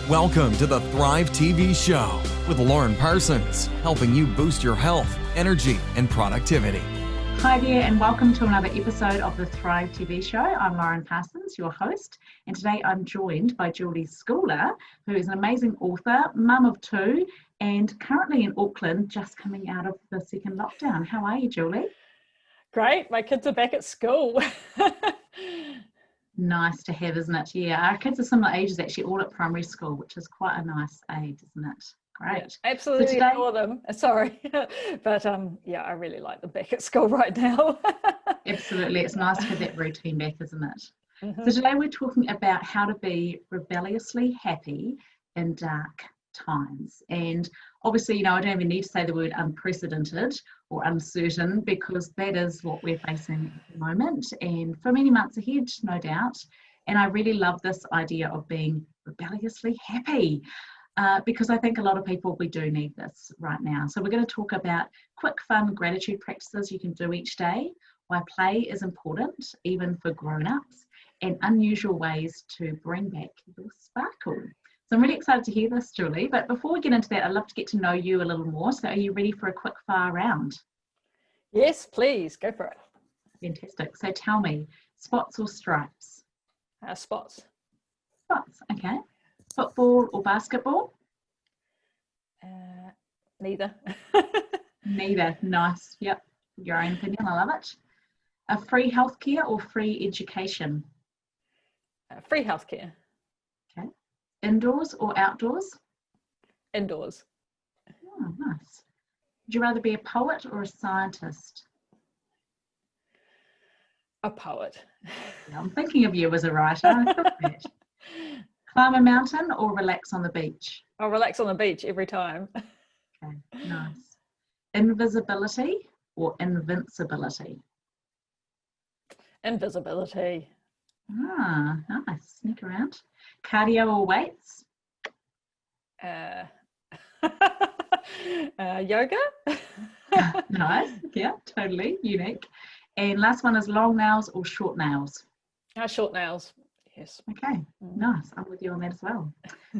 Welcome to the Thrive TV Show with Lauren Parsons, helping you boost your health, energy, and productivity. Hi there, and welcome to another episode of the Thrive TV Show. I'm Lauren Parsons, your host, and today I'm joined by Julie Schooler, who is an amazing author, mum of two, and currently in Auckland, just coming out of the second lockdown. How are you, Julie? Great, my kids are back at school. Nice to have, isn't it? Yeah, our kids are similar ages, actually, all at primary school, which is quite a nice age, isn't it? Great. Yeah, absolutely so today, adore them. Sorry, but yeah, I really like them back at school right now. Absolutely, it's nice to have that routine back, isn't it? Mm-hmm. So today we're talking about how to be rebelliously happy in dark times. And obviously, I don't even need to say the word unprecedented or uncertain, because that is what we're facing at the moment and for many months ahead, no doubt. And I really love this idea of being rebelliously happy, because I think a lot of people, we do need this right now. So we're going to talk about quick, fun gratitude practices you can do each day, why play is important, even for grown-ups, and unusual ways to bring back your sparkle. So I'm really excited to hear this, Julie. But before we get into that, I'd love to get to know you a little more. So are you ready for a quick fire round? Yes, please, go for it. Fantastic. So tell me, spots or stripes? Spots. Spots, okay. Football or basketball? Neither. Neither. Nice. Yep. Your own opinion. I love it. A free healthcare or free education? Free healthcare. Okay. Indoors or outdoors? Indoors. Oh, nice. Would you rather be a poet or a scientist? A poet. Yeah, I'm thinking of you as a writer. Climb a mountain or relax on the beach? I'll relax on the beach every time. Okay, nice. Invisibility or invincibility? Invisibility. Ah, nice. Sneak around. Cardio or weights? Yoga. Nice. Yeah, totally unique. And last one is long nails or short nails? Short nails. Yes. Okay, nice. I'm with you on that as well.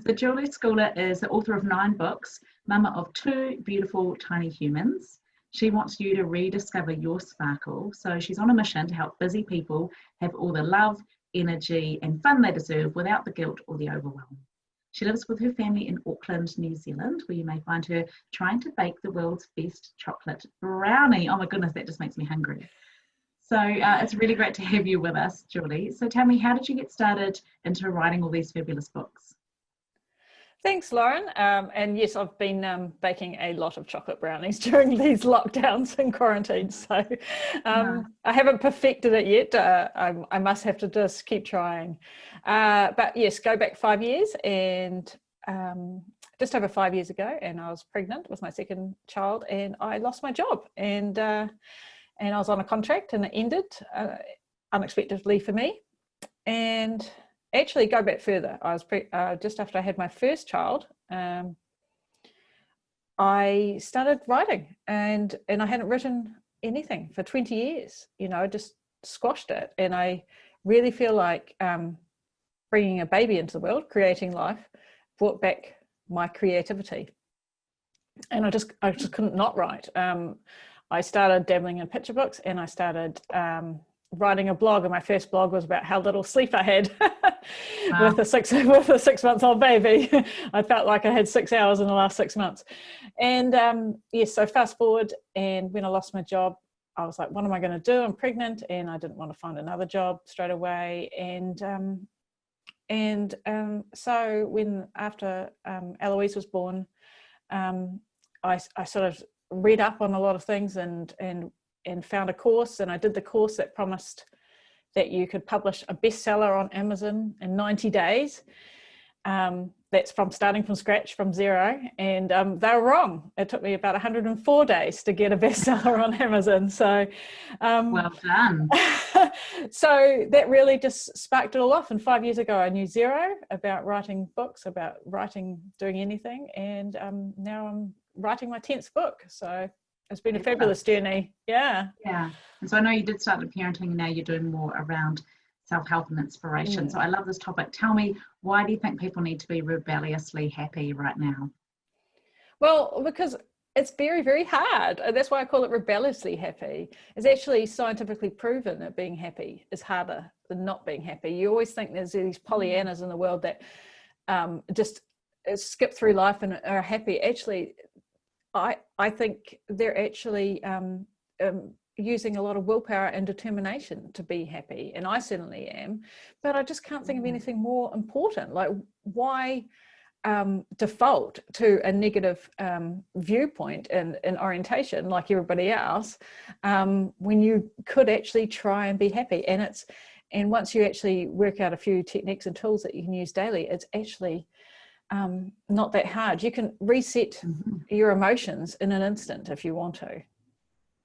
So Julie Schooler is the author of 9 books, mama of 2 beautiful tiny humans. She wants you to rediscover your sparkle. So she's on a mission to help busy people have all the love, energy, and fun they deserve without the guilt or the overwhelm. She lives with her family in Auckland, New Zealand, where you may find her trying to bake the world's best chocolate brownie. Oh my goodness, that just makes me hungry. So it's really great to have you with us, Julie. So tell me, how did you get started into writing all these fabulous books? Thanks, Lauren. And yes, I've been baking a lot of chocolate brownies during these lockdowns and quarantines. So I haven't perfected it yet. I must have to just keep trying. But yes, go back 5 years, and just over 5 years ago, and I was pregnant with my second child, and I lost my job. And I was on a contract, and it ended unexpectedly for me. And actually, go back further. I was just after I had my first child, I started writing, and I hadn't written anything for 20 years. Just squashed it. And I really feel like bringing a baby into the world, creating life, brought back my creativity. And I just couldn't not write. I started dabbling in picture books, and I started writing a blog, and my first blog was about how little sleep I had. Wow. with a 6-month-old baby. I felt like I had 6 hours in the last 6 months. And yes, so fast forward, and when I lost my job, I was like, what am I going to do? I'm pregnant, and I didn't want to find another job straight away. And so when after Eloise was born, I sort of read up on a lot of things and found a course, and I did the course that promised that you could publish a bestseller on Amazon in 90 days. That's from starting from scratch, from zero. And they were wrong. It took me about 104 days to get a bestseller on Amazon. So, well done. So that really just sparked it all off. And 5 years ago, I knew zero about writing books, about writing, doing anything. And now I'm writing my 10th book. So it's been a fabulous journey. Yeah. Yeah. And so I know you did start with parenting, and now you're doing more around self-help and inspiration. So I love this topic. Tell me, why do you think people need to be rebelliously happy right now? Well, because it's very, very hard. And that's why I call it rebelliously happy. It's actually scientifically proven that being happy is harder than not being happy. You always think there's these Pollyannas in the world that just skip through life and are happy. Actually, I think they're actually using a lot of willpower and determination to be happy. And I certainly am. But I just can't think of anything more important. Like, why default to a negative viewpoint and orientation like everybody else when you could actually try and be happy? And once you actually work out a few techniques and tools that you can use daily, it's actually not that hard. You can reset your emotions in an instant if you want to.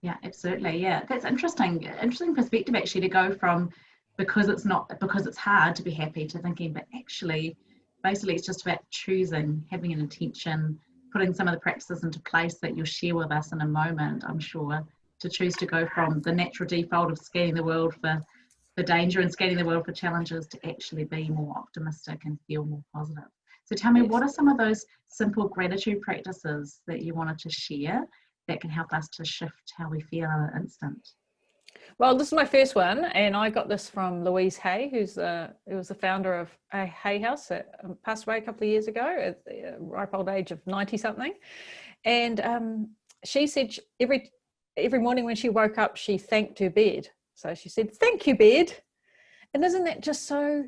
Yeah, absolutely. Yeah, that's interesting perspective actually, to go from because it's hard to be happy to thinking, but actually basically it's just about choosing, having an intention, putting some of the practices into place that you'll share with us in a moment, I'm sure, to choose to go from the natural default of scanning the world for danger and scanning the world for challenges to actually be more optimistic and feel more positive. So tell me, what are some of those simple gratitude practices that you wanted to share that can help us to shift how we feel in an instant? Well, this is my first one, and I got this from Louise Hay, who was the founder of a Hay House that passed away a couple of years ago at the ripe old age of 90 something. And she said every morning when she woke up, she thanked her bed. So she said, "Thank you, bed." And isn't that just so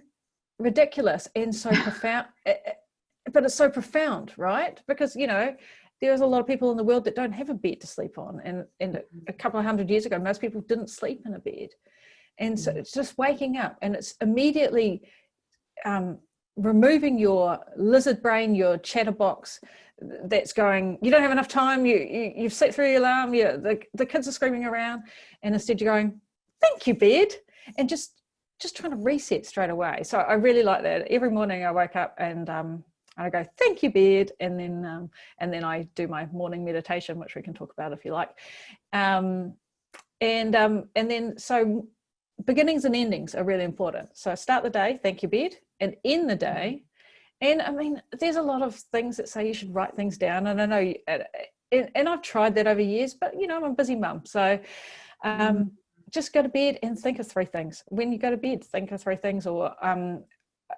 ridiculous and so profound? But it's so profound, right? Because, you know, there's a lot of people in the world that don't have a bed to sleep on. And a couple of hundred years ago, most people didn't sleep in a bed. And so it's just waking up, and it's immediately removing your lizard brain, your chatterbox that's going, you don't have enough time, you've slept through your alarm, the kids are screaming around, and instead you're going, "Thank you, bed," and just trying to reset straight away. So I really like that. Every morning I wake up and I go, "Thank you, bed," and then I do my morning meditation, which we can talk about if you like. And then so beginnings and endings are really important. So start the day, thank you, bed, and end the day. And I mean, there's a lot of things that say you should write things down, and I know, and I've tried that over years, but you know, I'm a busy mum, so just go to bed and think of 3 things. When you go to bed, think of 3 things, or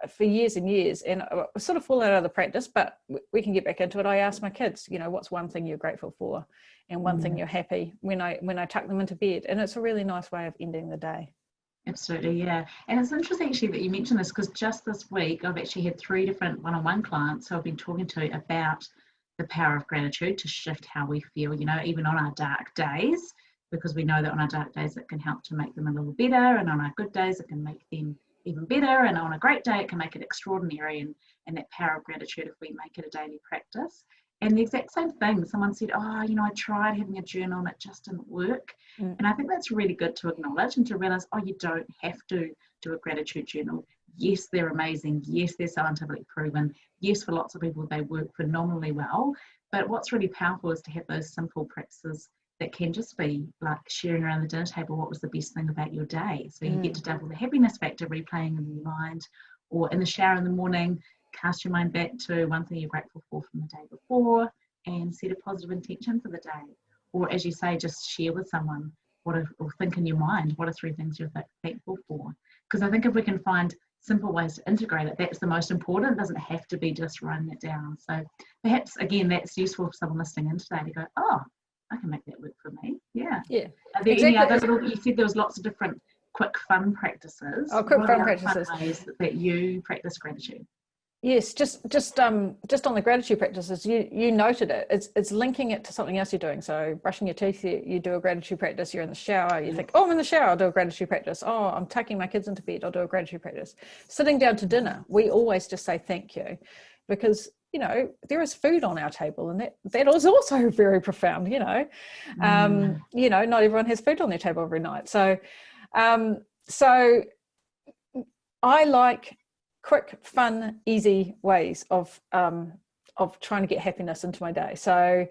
for years and years, and I sort of fall out of the practice, but we can get back into it. I ask my kids, you know, what's one thing you're grateful for, and one thing you're happy when I tuck them into bed, and it's a really nice way of ending the day. Absolutely, yeah. And it's interesting actually that you mentioned this, because just this week I've actually had 3 different one-on-one clients who I've been talking to about the power of gratitude to shift how we feel, you know, even on our dark days, because we know that on our dark days it can help to make them a little better, and on our good days it can make them even better, and on a great day it can make it extraordinary, and that power of gratitude if we make it a daily practice. And the exact same thing, someone said, "Oh, you know, I tried having a journal and it just didn't work." And I think that's really good to acknowledge and to realize, oh, you don't have to do a gratitude journal. Yes, they're amazing. Yes, they're scientifically proven. Yes, for lots of people they work phenomenally well. But what's really powerful is to have those simple practices that can just be like sharing around the dinner table what was the best thing about your day. So you get to double the happiness factor, replaying in your mind, or in the shower in the morning, cast your mind back to one thing you're grateful for from the day before and set a positive intention for the day. Or as you say, just share with someone or think in your mind, what are 3 things you're thankful for? Because I think if we can find simple ways to integrate it, that's the most important. It doesn't have to be just writing it down. So perhaps, again, that's useful for someone listening in today to go, oh, I can make that work for me. Yeah. Are there any other you said there was lots of different quick fun practices. Oh, quick fun practices. Fun ways that you practice gratitude? Yes, just on the gratitude practices, you noted it. It's linking it to something else you're doing. So brushing your teeth, you do a gratitude practice. You're in the shower, you think, oh, I'm in the shower, I'll do a gratitude practice. Oh, I'm tucking my kids into bed, I'll do a gratitude practice. Sitting down to dinner, we always just say thank you, because you know there is food on our table, and that is also very profound. You know, not everyone has food on their table every night. So I like quick, fun, easy ways of trying to get happiness into my day. So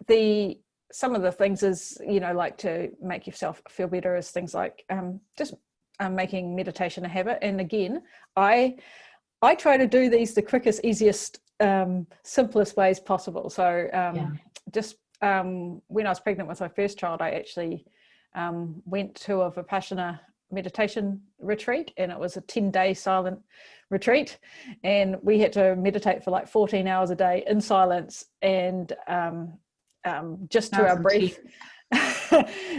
the some of the things is, like to make yourself feel better is things like just making meditation a habit. And again, I try to do these the quickest, easiest, simplest ways possible. So just when I was pregnant with my first child, I actually went to a Vipassana meditation retreat, and it was a 10-day silent retreat, and we had to meditate for like 14 hours a day in silence, and just to our breath.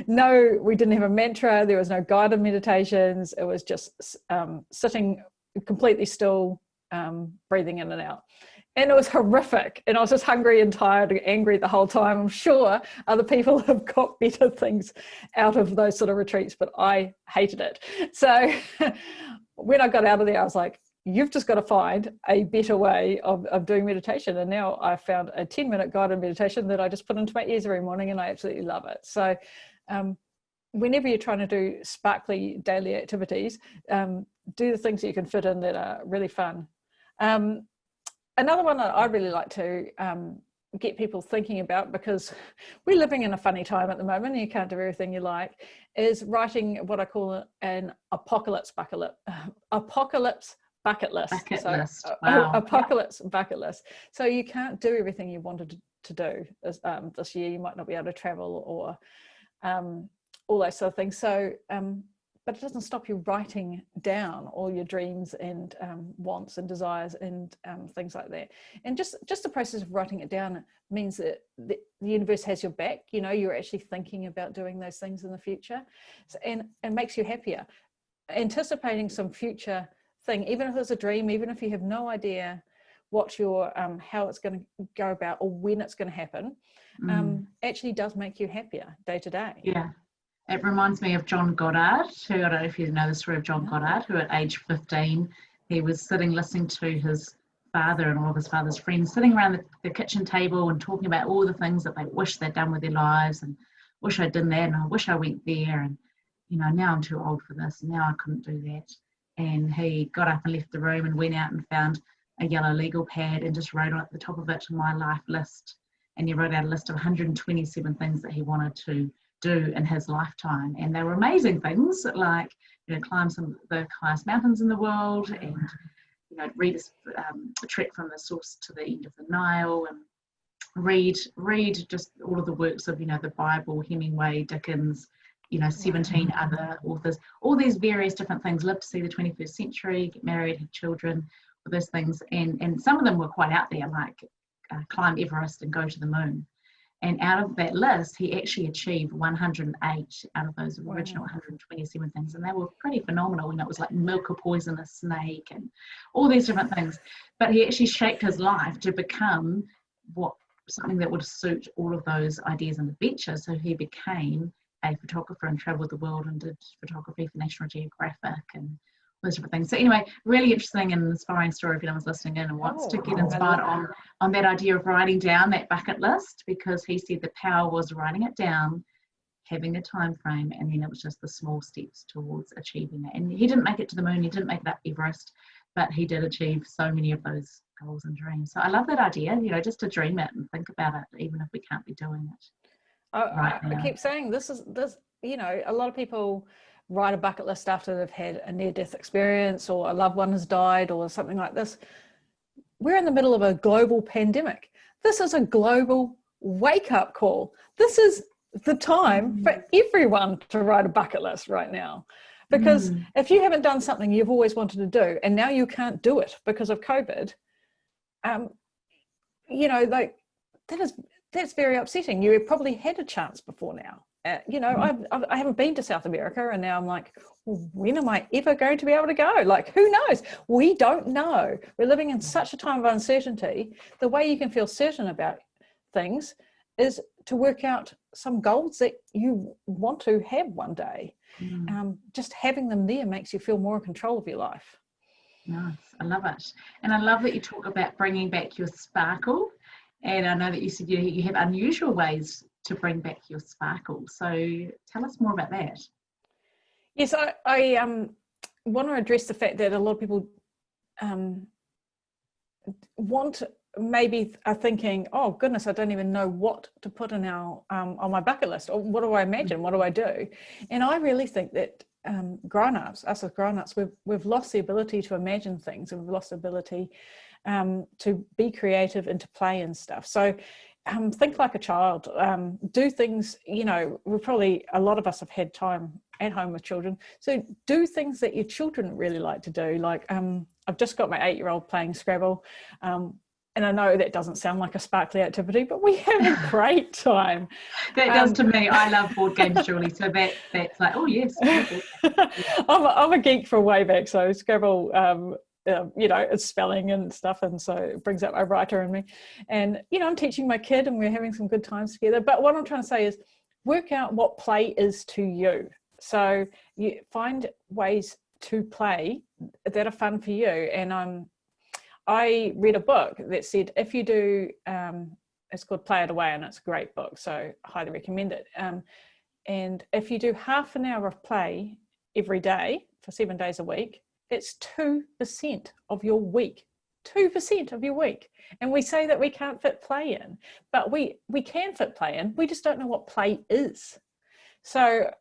No, we didn't have a mantra, there was no guided meditations, it was just sitting completely still, breathing in and out. And it was horrific, and I was just hungry and tired and angry the whole time. I'm sure other people have got better things out of those sort of retreats, but I hated it. So when I got out of there, I was like, you've just got to find a better way of doing meditation. And now I found a 10-minute guided meditation that I just put into my ears every morning, and I absolutely love it. So whenever you're trying to do sparkly daily activities, do the things that you can fit in that are really fun. Another one that I really like to get people thinking about, because we're living in a funny time at the moment and you can't do everything you like, is writing what I call an apocalypse bucket list. Apocalypse bucket list. Wow. Apocalypse bucket list. So you can't do everything you wanted to do this year. You might not be able to travel or all those sort of things. So but it doesn't stop you writing down all your dreams and wants and desires and things like that. And just the process of writing it down means that the universe has your back. You're actually thinking about doing those things in the future, and makes you happier. Anticipating some future thing, even if it's a dream, even if you have no idea what your how it's going to go about or when it's going to happen, actually does make you happier day to day. Yeah. It reminds me of John Goddard, who, I don't know if you know the story of John Goddard, who at age 15, he was sitting listening to his father and all of his father's friends sitting around the kitchen table and talking about all the things that they wish they'd done with their lives, and wish I'd done that, and I wish I went there, and now I'm too old for this, and now I couldn't do that. And he got up and left the room and went out and found a yellow legal pad and just wrote at the top of it, my life list. And he wrote out a list of 127 things that he wanted to do in his lifetime, and they were amazing things, like climb some of the highest mountains in the world, and read a trek from the source to the end of the Nile, and read just all of the works of the Bible, Hemingway, Dickens, 17 other authors, all these various different things, live to see the 21st century, get married, have children, all those things, and some of them were quite out there, like climb Everest and go to the moon. And out of that list, he actually achieved 108 out of those original 127 things. And they were pretty phenomenal. It was like milk a poisonous snake and all these different things. But he actually shaped his life to become something that would suit all of those ideas and adventures. So he became a photographer and traveled the world and did photography for National Geographic and those different things. So anyway, really interesting and inspiring story if anyone's listening in and wants to get inspired on that idea of writing down that bucket list, because he said the power was writing it down, having a time frame, and then it was just the small steps towards achieving it. And he didn't make it to the moon, he didn't make it up Everest, but he did achieve so many of those goals and dreams. So I love that idea, just to dream it and think about it, even if we can't be doing it. I keep saying this, a lot of people write a bucket list after they've had a near-death experience or a loved one has died or something like this. We're in the middle of a global pandemic. This is a global wake-up call. This is the time for everyone to write a bucket list right now. Because if you haven't done something you've always wanted to do and now you can't do it because of COVID, that's very upsetting. You probably had a chance before now. I haven't been to South America, and now I'm like, well, when am I ever going to be able to go? Like, who knows? We don't know. We're living in such a time of uncertainty. The way you can feel certain about things is to work out some goals that you want to have one day. Just having them there makes you feel more in control of your life. Nice. I love it. And I love that you talk about bringing back your sparkle. And I know that you said you have unusual ways to bring back your sparkle. So tell us more about that. Yes, I want to address the fact that a lot of people want maybe are thinking, oh goodness, I don't even know what to put in our on my bucket list, or what do I imagine, what do I do? And I really think that grown-ups, us as grown-ups, we've lost the ability to imagine things, and we've lost the ability to be creative and to play and stuff. So think like a child, do things, you know, a lot of us have had time at home with children, so do things that your children really like to do. Like I've just got my 8-year-old playing Scrabble, and I know that doesn't sound like a sparkly activity, but we have a great time. That does to me. I love board games, Julie, so that's like, oh yes. I'm a geek from way back, so Scrabble, you know, it's spelling and stuff, and so it brings out my writer in me. And you know, I'm teaching my kid and we're having some good times together. But what I'm trying to say is work out what play is to you. So you find ways to play that are fun for you. And I read a book that said if you do, it's called Play It Away, and it's a great book, so I highly recommend it. And if you do half an hour of play every day for 7 days a week, it's 2% of your week. 2% of your week. And we say that we can't fit play in, but we can fit play in. We just don't know what play is. So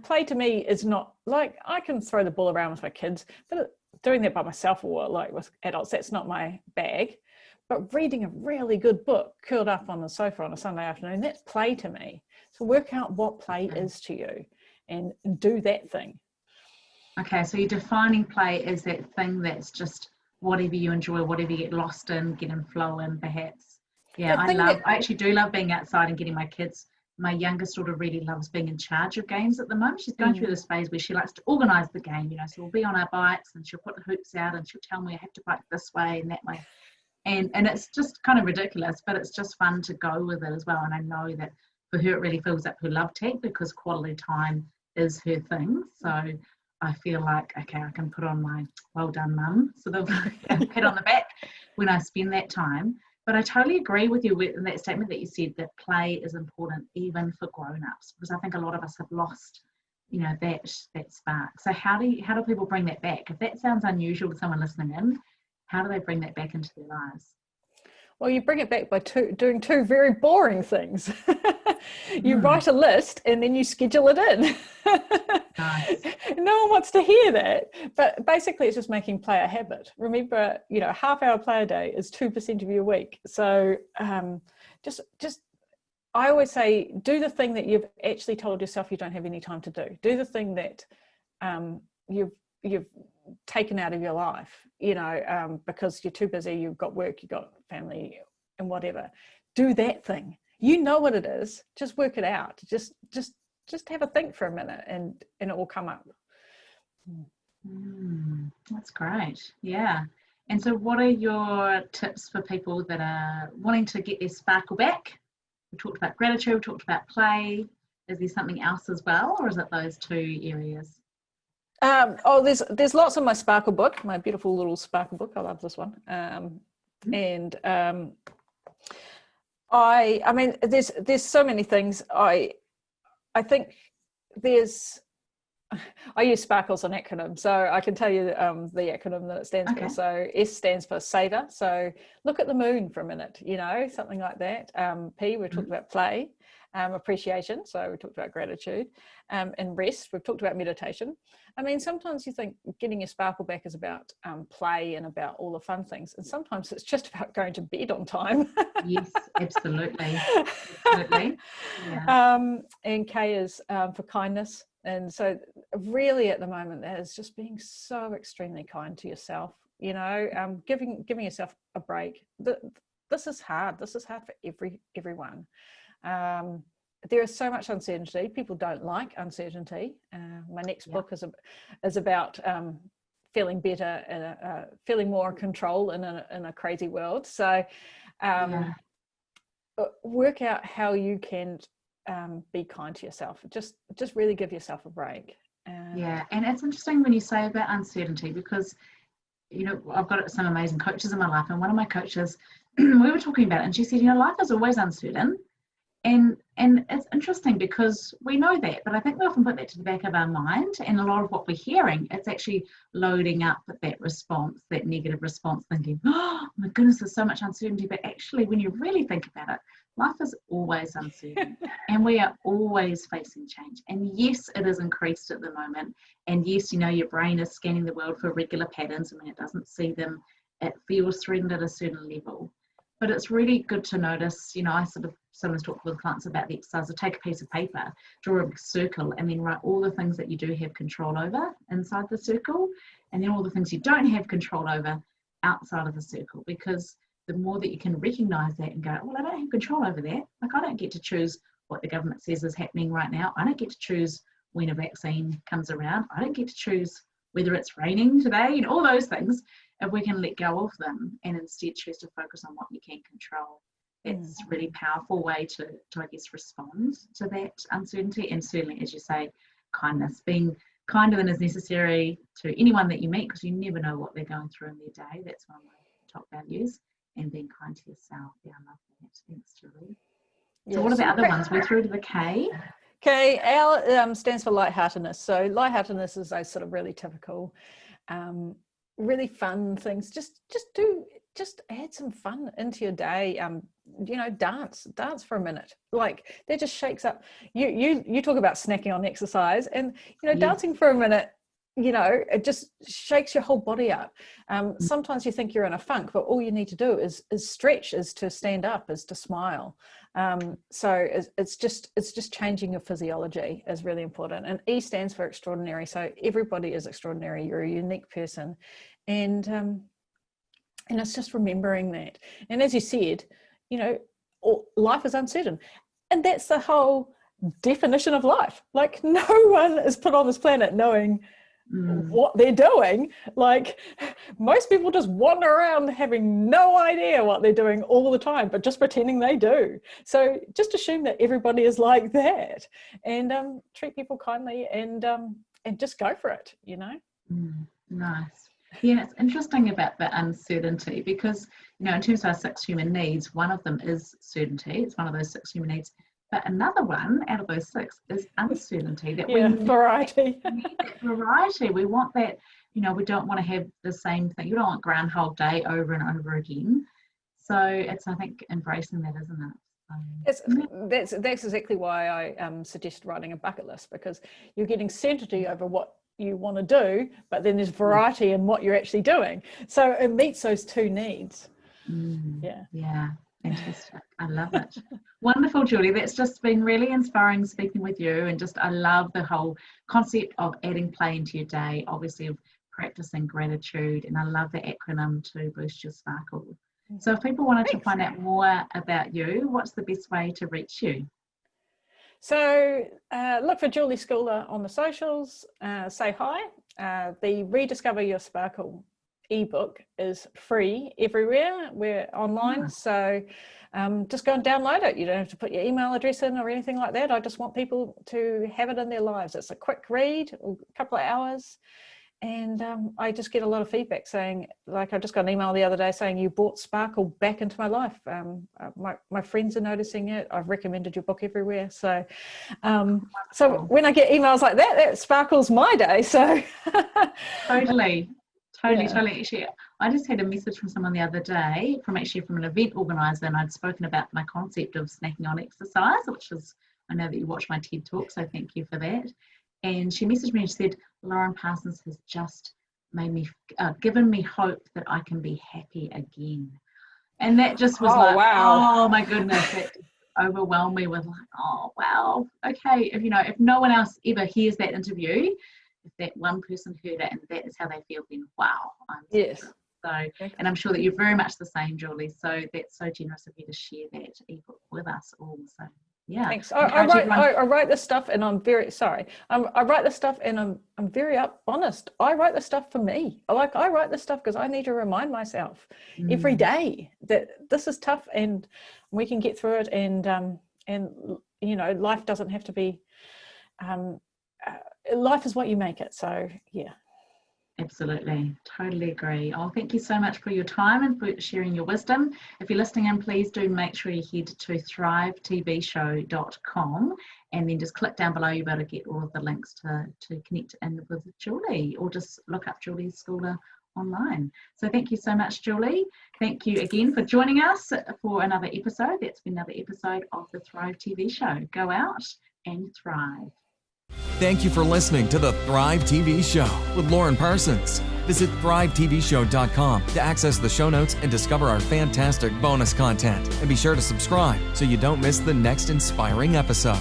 play to me is not like, I can throw the ball around with my kids, but doing that by myself or like with adults, that's not my bag. But reading a really good book curled up on the sofa on a Sunday afternoon, that's play to me. So work out what play is to you and do that thing. Okay, so you're defining play as that thing that's just whatever you enjoy, whatever you get lost in, get in flow in, perhaps. Yeah, I actually do love being outside and getting my kids. My youngest daughter really loves being in charge of games at the moment. She's going through this phase where she likes to organise the game, you know, so we'll be on our bikes and she'll put the hoops out and she'll tell me I have to bike this way and that way. And it's just kind of ridiculous, but it's just fun to go with it as well. And I know that for her, it really fills up her love tank because quality time is her thing. So I feel like, okay, I can put on my well done mum sort of pat on the back when I spend that time. But I totally agree with you in that statement that you said that play is important even for grown-ups, because I think a lot of us have lost, you know, that spark. So how do people bring that back? If that sounds unusual to someone listening in, how do they bring that back into their lives? Well, you bring it back by doing two very boring things. You write a list and then you schedule it in. Nice. No one wants to hear that. But basically it's just making play a habit. Remember, you know, half-hour play a day is 2% of your week. So just I always say, do the thing that you've actually told yourself you don't have any time to do. Do the thing that you've taken out of your life, you know, because you're too busy, you've got work, you've got family and whatever. Do that thing. You know what it is. Just work it out. Just have a think for a minute and it will come up. That's great. Yeah. And so what are your tips for people that are wanting to get their sparkle back? We talked about gratitude, we talked about play. Is there something else as well, or is it those two areas? There's lots in my Sparkle book, my beautiful little Sparkle book. I love this one. And I mean, there's so many things. I think I use Sparkle as an acronym, so I can tell you the acronym that it stands for. So S stands for savor. So look at the moon for a minute, you know, something like that. P, we talked about play. Appreciation, so we talked about gratitude, and rest, we've talked about meditation. I mean, sometimes you think getting your sparkle back is about play and about all the fun things, and sometimes it's just about going to bed on time. Yes, absolutely. Absolutely. Yeah. And K is for kindness, and so really at the moment that is just being so extremely kind to yourself, you know, giving yourself a break. This is hard for everyone. There is so much uncertainty. People don't like uncertainty. My next book is about feeling better and feeling more in control in a crazy world. So work out how you can be kind to yourself. Just really give yourself a break. And it's interesting when you say about uncertainty, because you know, I've got some amazing coaches in my life, and one of my coaches, we were talking about it, and she said, you know, life is always uncertain. And it's interesting because we know that, but I think we often put that to the back of our mind, and a lot of what we're hearing, it's actually loading up that response, that negative response, thinking, oh my goodness, there's so much uncertainty. But actually, when you really think about it, life is always uncertain and we are always facing change. And yes, it is increased at the moment. And yes, your brain is scanning the world for regular patterns, and when it doesn't see them, it feels threatened at a certain level. But it's really good to notice, I sometimes talk with clients about the exercise of take a piece of paper, draw a big circle, and then write all the things that you do have control over inside the circle, and then all the things you don't have control over outside of the circle. Because the more that you can recognize that and go, well, I don't have control over that. Like, I don't get to choose what the government says is happening right now. I don't get to choose when a vaccine comes around. I don't get to choose whether it's raining today, and all those things. If we can let go of them and instead choose to focus on what we can control, it's a really powerful way to I guess, respond to that uncertainty. And certainly, as you say, kindness, being kinder than is necessary to anyone that you meet, because you never know what they're going through in their day. That's one of my top values. And being kind to yourself. Yeah, I love that. Thanks, Julie. So what are the other ones? We're through to the K. Okay, L stands for lightheartedness. So lightheartedness is those sort of really typical, really fun things. Just add some fun into your day. Dance for a minute. Like, that just shakes up. You talk about snacking on exercise, and dancing for a minute, it just shakes your whole body up. Sometimes you think you're in a funk, but all you need to do is stretch, is to stand up, is to smile. So it's just changing your physiology is really important. And E stands for extraordinary. So everybody is extraordinary. You're a unique person, and it's just remembering that. And as you said, life is uncertain, and that's the whole definition of life. Like, no one is put on this planet knowing what they're doing. Like, most people just wander around having no idea what they're doing all the time, but just pretending they do. So just assume that everybody is like that, and treat people kindly, and just go for it. Nice. Yeah, it's interesting about the uncertainty, because in terms of our 6 human needs, one of them is certainty. It's one of those 6 human needs. But another one out of those 6 is uncertainty. That variety. We need that variety. We want that, we don't want to have the same thing. You don't want Groundhog Day over and over again. So it's, I think, embracing that, isn't it? That's exactly why I suggest writing a bucket list, because you're getting certainty over what you want to do, but then there's variety in what you're actually doing. So it meets those 2 needs. Yeah. Fantastic. I love it. Wonderful, Julie. That's just been really inspiring speaking with you. And I love the whole concept of adding play into your day, obviously of practicing gratitude. And I love the acronym to boost your sparkle. So if people wanted to find out more about you, what's the best way to reach you? So look for Julie Schooler on the socials. Say hi. The Rediscover Your Sparkle ebook is free everywhere. We're online, so just go and download it. You don't have to put your email address in or anything like that. I just want people to have it in their lives. It's a quick read, a couple of hours, and I just get a lot of feedback saying, like, I just got an email the other day saying, you brought sparkle back into my life. My friends are noticing it. I've recommended your book everywhere. So so when I get emails like that, that sparkles my day. So Totally. Actually, I just had a message from someone the other day from an event organizer, and I'd spoken about my concept of snacking on exercise, which is, I know that you watch my TED talk, so thank you for that. And she messaged me and she said, Lauren, Parsons has just made me, given me hope that I can be happy again. And that just was oh my goodness, that overwhelmed me with like, oh wow, okay, if no one else ever hears that interview, if that one person heard it and that is how they feel, then wow. Yes. So, and I'm sure that you're very much the same, Julie. So that's so generous of you to share that ebook with us all. So yeah. Thanks. I write this stuff, and I'm very sorry. I write this stuff, and I'm very honest. I write this stuff for me. I write this stuff because I need to remind myself every day that this is tough, and we can get through it. And life doesn't have to be. Life is what you make it. So yeah. Absolutely, totally agree. Oh, thank you so much for your time and for sharing your wisdom. If you're listening in, please do make sure you head to thrivetvshow.com and then just click down below. You'll be able to get all of the links to connect in with Julie, or just look up Julie Schooler online. So thank you so much, Julie. Thank you again for joining us for another episode. That's been another episode of the Thrive TV Show. Go out and thrive. Thank you for listening to the Thrive TV Show with Lauren Parsons. Visit thrivetvshow.com to access the show notes and discover our fantastic bonus content. And be sure to subscribe so you don't miss the next inspiring episode.